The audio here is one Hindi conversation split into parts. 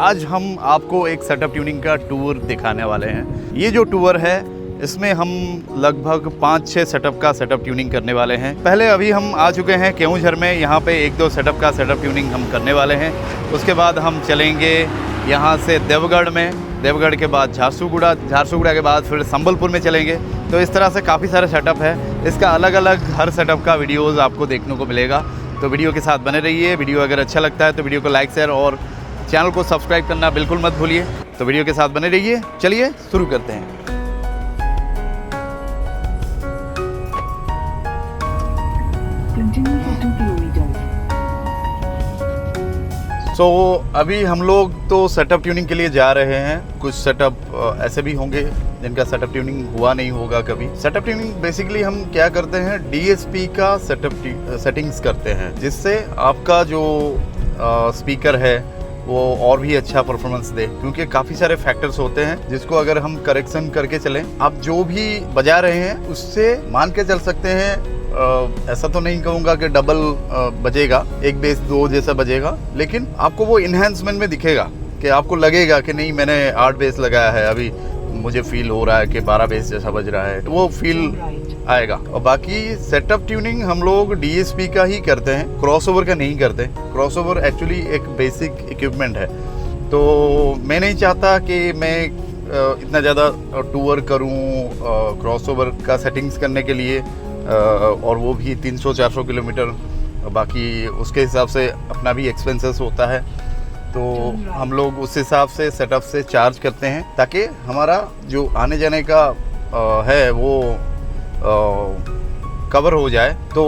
आज हम आपको एक सेटअप ट्यूनिंग का टूर दिखाने वाले हैं। ये जो टूर है इसमें हम लगभग 5-6 सेटअप का सेटअप ट्यूनिंग करने वाले हैं। पहले अभी हम आ चुके हैं केवंझर में, यहाँ पे 1-2 सेटअप का सेटअप ट्यूनिंग हम करने वाले हैं। उसके बाद हम चलेंगे यहाँ से देवगढ़ में, देवगढ़ के बाद झारसुगुड़ा, झारसुगुड़ा के बाद फिर संबलपुर में चलेंगे। तो इस तरह से काफ़ी सारे सेटअप है। इसका अलग अलग हर सेटअप का वीडियोज़ आपको देखने को मिलेगा, तो वीडियो के साथ बने रहिए। वीडियो अगर अच्छा लगता है तो वीडियो को लाइक, शेयर और चैनल को सब्सक्राइब करना बिल्कुल मत भूलिए। तो वीडियो के साथ बने रहिए। चलिए शुरू करते हैं। अभी हम लोग तो सेटअप ट्यूनिंग के लिए जा रहे हैं। कुछ सेटअप ऐसे भी होंगे जिनका सेटअप ट्यूनिंग हुआ नहीं होगा कभी। सेटअप ट्यूनिंग बेसिकली हम क्या करते हैं, डीएसपी का सेटिंग्स करते हैं, जिससे आपका जो स्पीकर है वो और भी अच्छा परफॉर्मेंस दे। क्योंकि काफ़ी सारे फैक्टर्स होते हैं जिसको अगर हम करेक्शन करके चलें, आप जो भी बजा रहे हैं उससे मान के चल सकते हैं। ऐसा तो नहीं कहूँगा कि डबल बजेगा, एक बेस 2 जैसा बजेगा, लेकिन आपको वो इन्हेंसमेंट में दिखेगा कि आपको लगेगा कि नहीं मैंने 8 बेस लगाया है, अभी मुझे फील हो रहा है कि 12 बेस जैसा बज रहा है, तो वो फील आएगा। और बाकी सेटअप ट्यूनिंग हम लोग डीएसपी का ही करते हैं, क्रॉसओवर का नहीं करते। क्रॉसओवर एक्चुअली एक बेसिक इक्विपमेंट है, तो मैं नहीं चाहता कि मैं इतना ज़्यादा टूर करूँ क्रॉसओवर का सेटिंग्स करने के लिए, और वो भी 300-400 किलोमीटर। बाकी उसके हिसाब से अपना भी एक्सपेंसेस होता है, तो हम लोग उस हिसाब से सेटअप से चार्ज करते हैं ताकि हमारा जो आने जाने का है वो कवर हो जाए। तो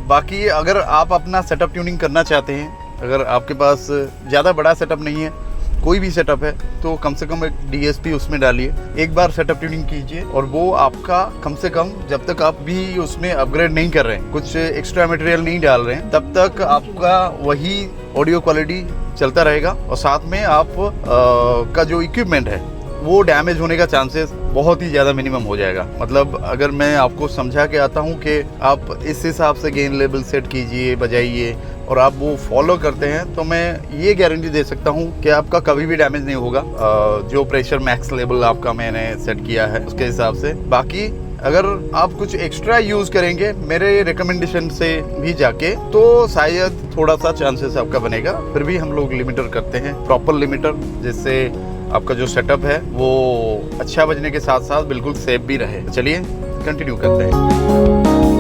बाकी अगर आप अपना सेटअप ट्यूनिंग करना चाहते हैं, अगर आपके पास ज़्यादा बड़ा सेटअप नहीं है, कोई भी सेटअप है, तो कम से कम एक डीएसपी उसमें डालिए, एक बार सेटअप ट्यूनिंग कीजिए, और वो आपका कम से कम जब तक आप भी उसमें अपग्रेड नहीं कर रहे हैं, कुछ एक्स्ट्रा मटेरियल नहीं डाल रहे हैं, तब तक आपका वही ऑडियो क्वालिटी चलता रहेगा। और साथ में आप का जो इक्विपमेंट है वो डैमेज होने का चांसेस बहुत ही ज़्यादा मिनिमम हो जाएगा। मतलब अगर मैं आपको समझा के आता हूँ कि आप इस हिसाब से गेन लेवल सेट कीजिए, बजाइए, और आप वो फॉलो करते हैं, तो मैं ये गारंटी दे सकता हूँ कि आपका कभी भी डैमेज नहीं होगा। जो प्रेशर मैक्स लेवल आपका मैंने सेट किया है उसके हिसाब से। बाकी अगर आप कुछ एक्स्ट्रा यूज़ करेंगे मेरे रिकमेंडेशन से भी जाके, तो शायद थोड़ा सा चांसेस आपका बनेगा। फिर भी हम लोग लिमिटर करते हैं, प्रॉपर लिमिटर, जिससे आपका जो सेटअप है वो अच्छा बजने के साथ साथ बिल्कुल सेफ भी रहे। चलिए कंटिन्यू करते हैं।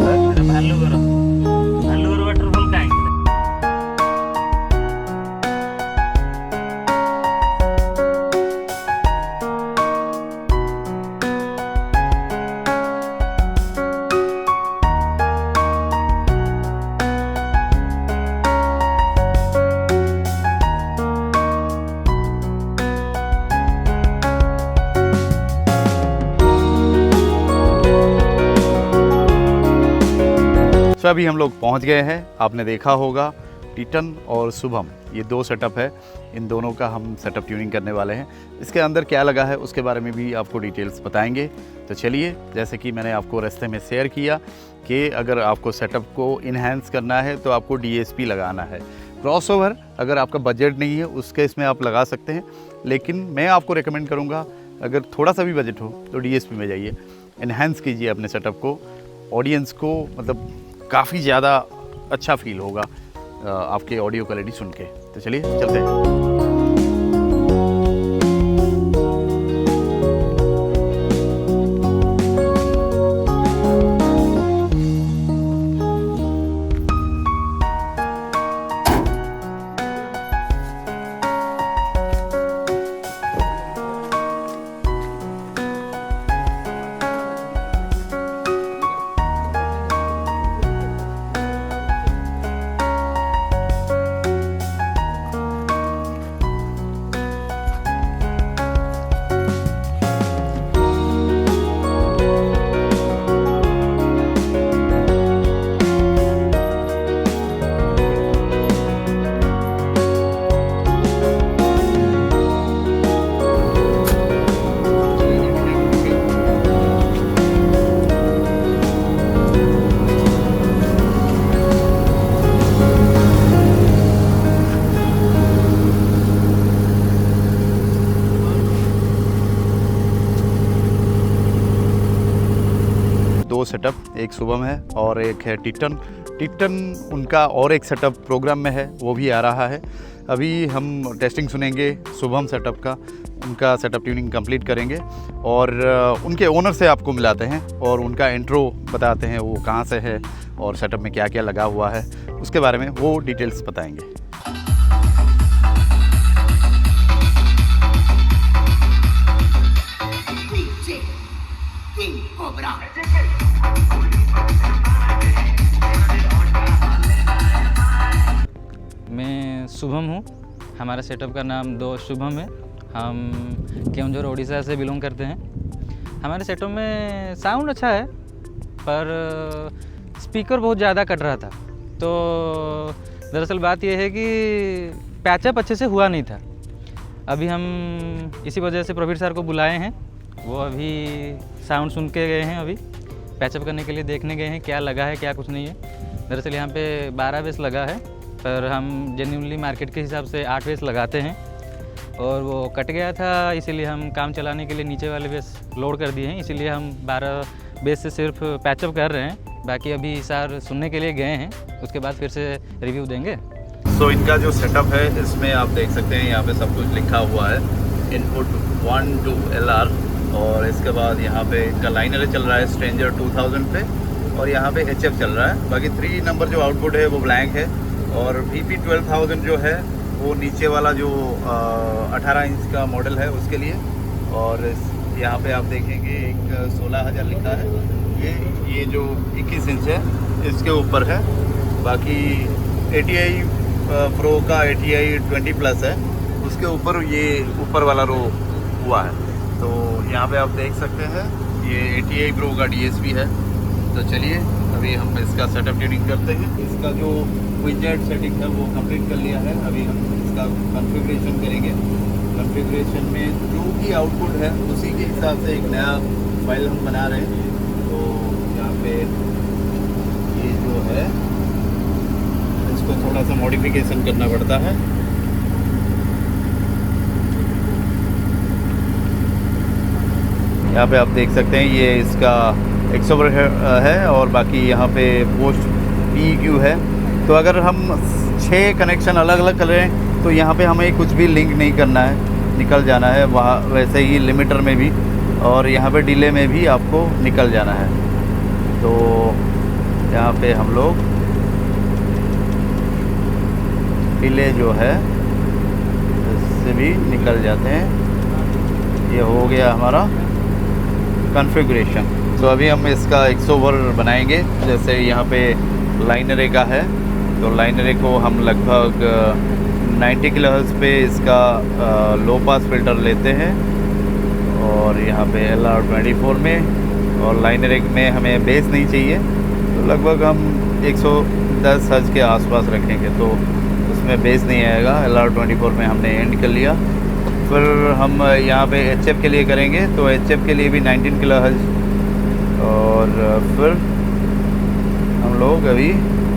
तो अभी हम लोग पहुंच गए हैं। आपने देखा होगा टीटन और शुभम, ये 2 सेटअप है, इन दोनों का हम सेटअप ट्यूनिंग करने वाले हैं। इसके अंदर क्या लगा है उसके बारे में भी आपको डिटेल्स बताएंगे। तो चलिए, जैसे कि मैंने आपको रास्ते में शेयर किया कि अगर आपको सेटअप को इन्हेंस करना है तो आपको डीएसपी लगाना है। क्रॉसओवर अगर आपका बजट नहीं है उसके इसमें आप लगा सकते हैं, लेकिन मैं आपको रिकमेंड करूँगा अगर थोड़ा सा भी बजट हो तो डीएसपी में जाइए, इन्हेंस कीजिए अपने सेटअप को। ऑडियंस को मतलब काफ़ी ज़्यादा अच्छा फील होगा आपके ऑडियो क्वालिटी सुन के। तो चलिए चलते हैं। सेटअप, एक शुभम है और एक है टिटन। उनका और एक सेटअप प्रोग्राम में है, वो भी आ रहा है। अभी हम टेस्टिंग सुनेंगे शुभम सेटअप का, उनका सेटअप ट्यूनिंग कंप्लीट करेंगे और उनके ओनर से आपको मिलाते हैं और उनका इंट्रो बताते हैं, वो कहाँ से है और सेटअप में क्या क्या लगा हुआ है, उसके बारे में वो डिटेल्स बताएंगे। मैं शुभम हूँ, हमारा सेटअप का नाम दो शुभम है। हम केवंझर उड़ीसा से बिलोंग करते हैं। हमारे सेटअप में साउंड अच्छा है पर स्पीकर बहुत ज़्यादा कट रहा था, तो दरअसल बात यह है कि पैचअप अच्छे से हुआ नहीं था। अभी हम इसी वजह से प्रवीर सर को बुलाए हैं, वो अभी साउंड सुन के गए हैं, अभी पैचअप करने के लिए देखने गए हैं क्या लगा है क्या कुछ नहीं है। दरअसल यहाँ पे 12 बेस लगा है पर हम जेन्युइनली मार्केट के हिसाब से 8 बेस लगाते हैं और वो कट गया था, इसीलिए हम काम चलाने के लिए नीचे वाले बेस लोड कर दिए हैं। इसीलिए हम 12 बेस से सिर्फ पैचअप कर रहे हैं, बाकी अभी सर सुनने के लिए गए हैं, उसके बाद फिर से रिव्यू देंगे। सो इनका जो सेटअप है इसमें आप देख सकते हैं यहाँ पे सब कुछ लिखा हुआ है, इनपुट 1 to LR और इसके बाद यहाँ पे इनका लाइनर चल रहा है स्ट्रेंजर 2000 पे और यहाँ पे HF चल रहा है। बाकी 3 नंबर जो आउटपुट है वो ब्लैंक है और VP 12000 जो है वो नीचे वाला जो 18 इंच का मॉडल है उसके लिए। और यहाँ पे आप देखेंगे एक 16000 लिखा है, ये जो 21 इंच है इसके ऊपर है। बाकी ATI प्रो का ATI 20+ है, उसके ऊपर ये ऊपर वाला रो हुआ है। तो यहाँ पे आप देख सकते हैं ये ATI प्रो का DSP है। तो चलिए अभी हम इसका सेटअप ट्यूनिंग करते हैं। इसका जो विजेट सेटिंग है वो कंप्लीट कर लिया है, अभी हम इसका कॉन्फ़िगरेशन करेंगे। कॉन्फ़िगरेशन में जो भी आउटपुट है उसी के हिसाब से एक नया फाइल हम बना रहे हैं। तो यहाँ पे ये जो है इसको थोड़ा सा मॉडिफिकेशन करना पड़ता है। यहाँ पे आप देख सकते हैं ये इसका एक्सोवर है और बाकी यहाँ पे पोस्ट PEQ है। तो अगर हम 6 कनेक्शन अलग अलग करें तो यहाँ पे हमें कुछ भी लिंक नहीं करना है, निकल जाना है वहाँ। वैसे ही लिमिटर में भी और यहाँ पे डिले में भी आपको निकल जाना है। तो यहाँ पे हम लोग डिले जो है इससे भी निकल जाते हैं। ये हो गया हमारा कॉन्फ़िगरेशन। तो अभी हम इसका एक्सोवर बनाएंगे। जैसे यहाँ पे लाइनर का है तो लाइनर को हम लगभग 90 kHz पे इसका लो पास फिल्टर लेते हैं और यहाँ पे LR24 में, और लाइनर में हमें बेस नहीं चाहिए तो लगभग हम 110 Hz के आसपास रखेंगे, तो उसमें बेस नहीं आएगा। LR24 में हमने एंड कर लिया। फिर हम यहाँ पे HF के लिए करेंगे तो HF के लिए भी 19 kHz और फिर हम लोग अभी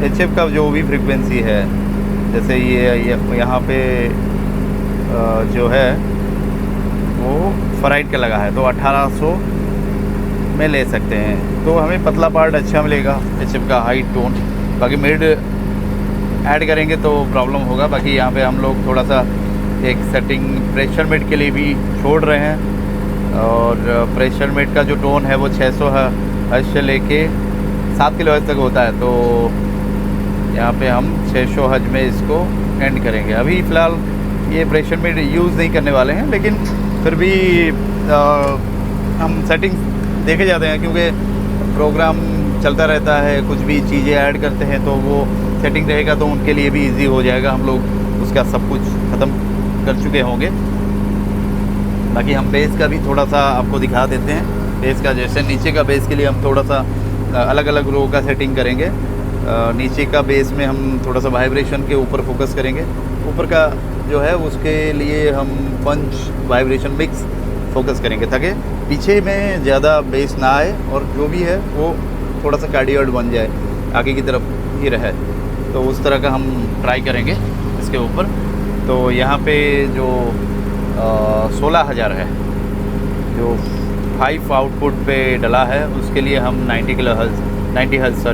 HF का जो भी फ्रीक्वेंसी है, जैसे ये यहाँ पे जो है वो फराइट का लगा है तो 1800 में ले सकते हैं। तो हमें पतला पार्ट अच्छा मिलेगा HF का, हाई टोन। बाकी मिड ऐड करेंगे तो प्रॉब्लम होगा। बाकी यहाँ पे हम लोग थोड़ा सा एक सेटिंग प्रेशर मिड के लिए भी छोड़ रहे हैं और प्रेशर मिड का जो टोन है वो 600 हर्ट्ज से लेके 7 kHz तक होता है। तो यहाँ पे हम 600 हर्ट्ज में इसको एंड करेंगे। अभी फ़िलहाल ये प्रेशर मिड यूज़ नहीं करने वाले हैं, लेकिन फिर भी हम सेटिंग देखे जाते हैं क्योंकि प्रोग्राम चलता रहता है, कुछ भी चीज़ें ऐड करते हैं तो वो सेटिंग रहेगा तो उनके लिए भी इजी हो जाएगा। हम लोग उसका सब कुछ ख़त्म कर चुके होंगे। बाकी हम बेस का भी थोड़ा सा आपको दिखा देते हैं। बेस का जैसे नीचे का बेस के लिए हम थोड़ा सा अलग अलग रो का सेटिंग करेंगे। नीचे का बेस में हम थोड़ा सा वाइब्रेशन के ऊपर फोकस करेंगे। ऊपर का जो है उसके लिए हम पंच वाइब्रेशन मिक्स फोकस करेंगे ताकि पीछे में ज़्यादा बेस ना आए और जो भी है वो थोड़ा सा कार्डियोड बन जाए, आगे की तरफ ही रहे। तो उस तरह का हम ट्राई करेंगे इसके ऊपर। तो यहाँ पे जो 16000 है जो 5 आउटपुट पे डला है, उसके लिए हम 90 हर्ट्ज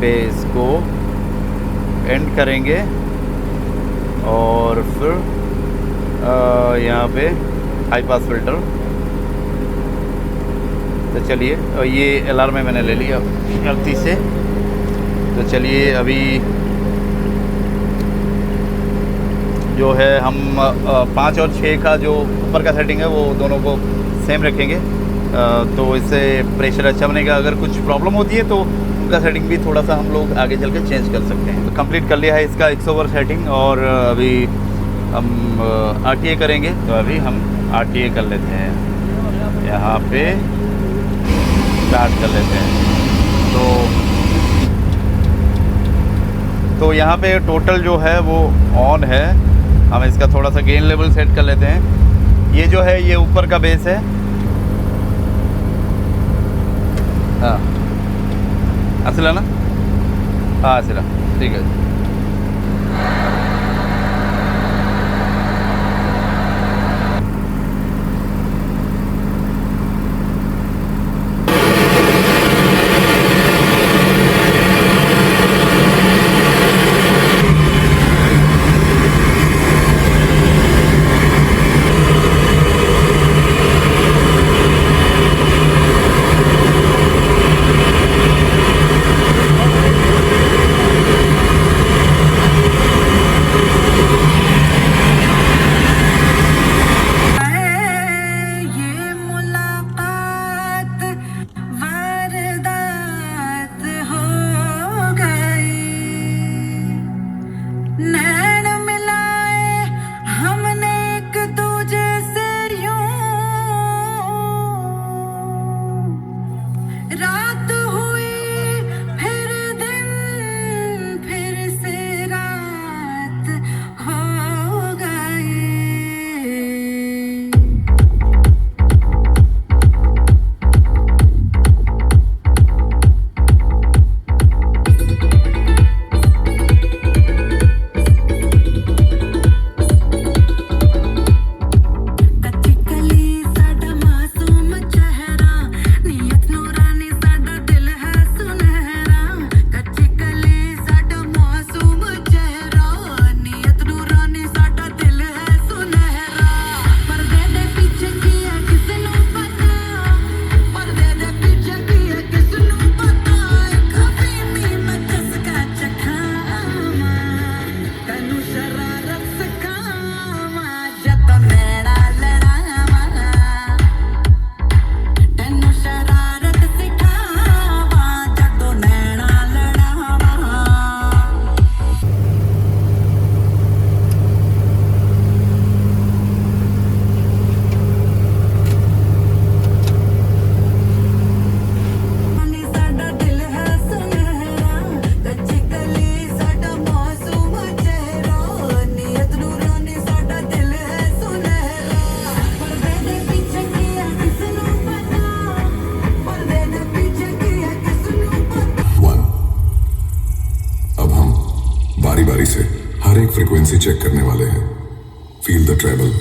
पे इसको एंड करेंगे और फिर यहाँ पे हाई पास फिल्टर। तो चलिए, ये अलार्म मैंने ले लिया गलती से। तो चलिए अभी जो है हम 5 और 6 का जो ऊपर का सेटिंग है वो दोनों को सेम रखेंगे, तो इससे प्रेशर अच्छा बनेगा। अगर कुछ प्रॉब्लम होती है तो उनका सेटिंग भी थोड़ा सा हम लोग आगे चल के चेंज कर सकते हैं। तो कंप्लीट कर लिया है इसका 100 ओवर सेटिंग और अभी हम RTA करेंगे। तो अभी हम RTA कर लेते हैं, यहाँ पे स्टार्ट कर लेते हैं। तो यहाँ पे टोटल जो है वो ऑन है। हम इसका थोड़ा सा गेन लेवल सेट कर लेते हैं। ये जो है ये ऊपर का बेस है। हाँ असला ना, हाँ असला, ठीक है। फ्रीक्वेंसी चेक करने वाले हैं। Feel the travel.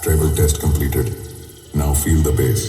Travel test completed. Now feel the bass.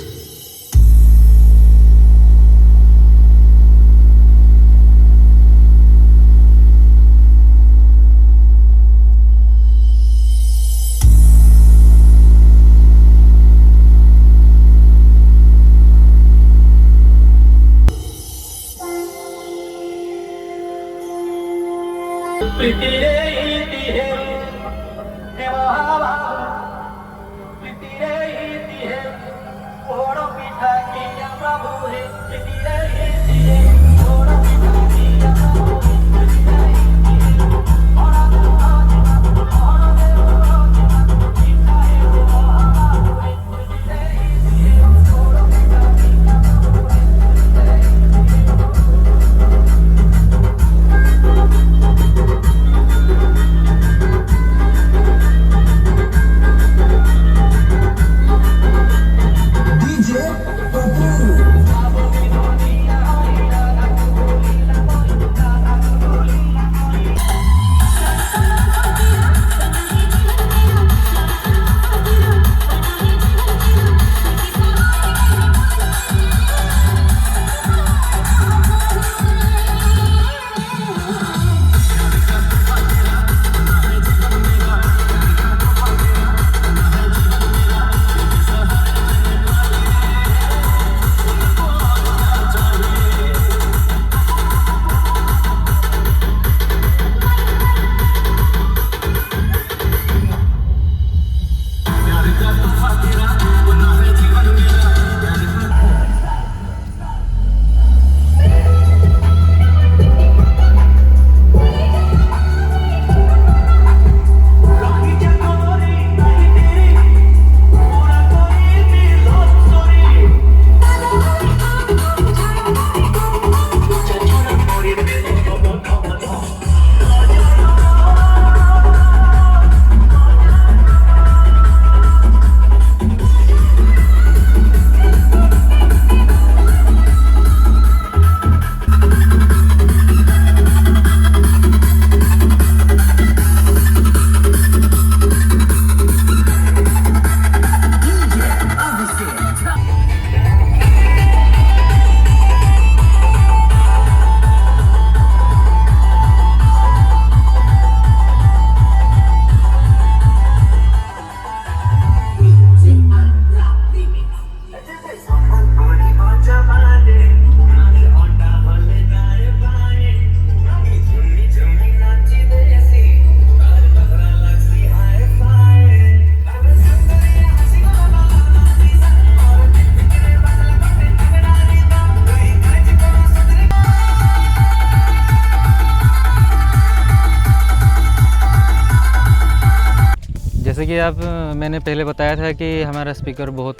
जैसे कि आप मैंने पहले बताया था कि हमारा स्पीकर बहुत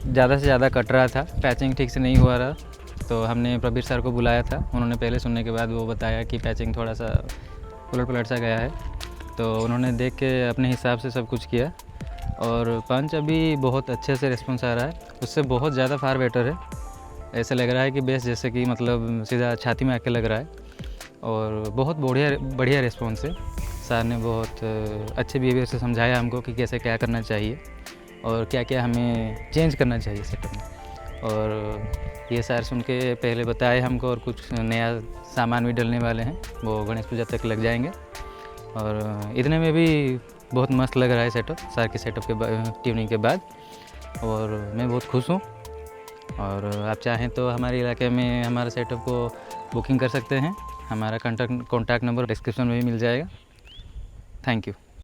ज़्यादा से ज़्यादा कट रहा था, पैचिंग ठीक से नहीं हुआ रहा, तो हमने प्रबीर सर को बुलाया था। उन्होंने पहले सुनने के बाद वो बताया कि पैचिंग थोड़ा सा उलट पलट सा गया है, तो उन्होंने देख के अपने हिसाब से सब कुछ किया और पंच अभी बहुत अच्छे से रिस्पॉन्स आ रहा है, उससे बहुत ज़्यादा फार बेटर है। ऐसा लग रहा है कि बेस जैसे कि मतलब सीधा छाती में आके लग रहा है और बहुत बढ़िया रिस्पॉन्स है। सर ने बहुत अच्छे बिहेवियर से समझाया हमको कि कैसे क्या करना चाहिए और क्या क्या हमें चेंज करना चाहिए सेटअप में। और ये सर सुन के पहले बताए हमको, और कुछ नया सामान भी डलने वाले हैं, वो गणेश पूजा तक लग जाएंगे। और इतने में भी बहुत मस्त लग रहा है सेटअप, सर के सेटअप के ट्यूनिंग के बाद, और मैं बहुत खुश हूँ। और आप चाहें तो हमारे इलाके में हमारे सेटअप को बुकिंग कर सकते हैं। हमारा कॉन्टैक्ट नंबर डिस्क्रिप्शन में भी मिल जाएगा। Thank you.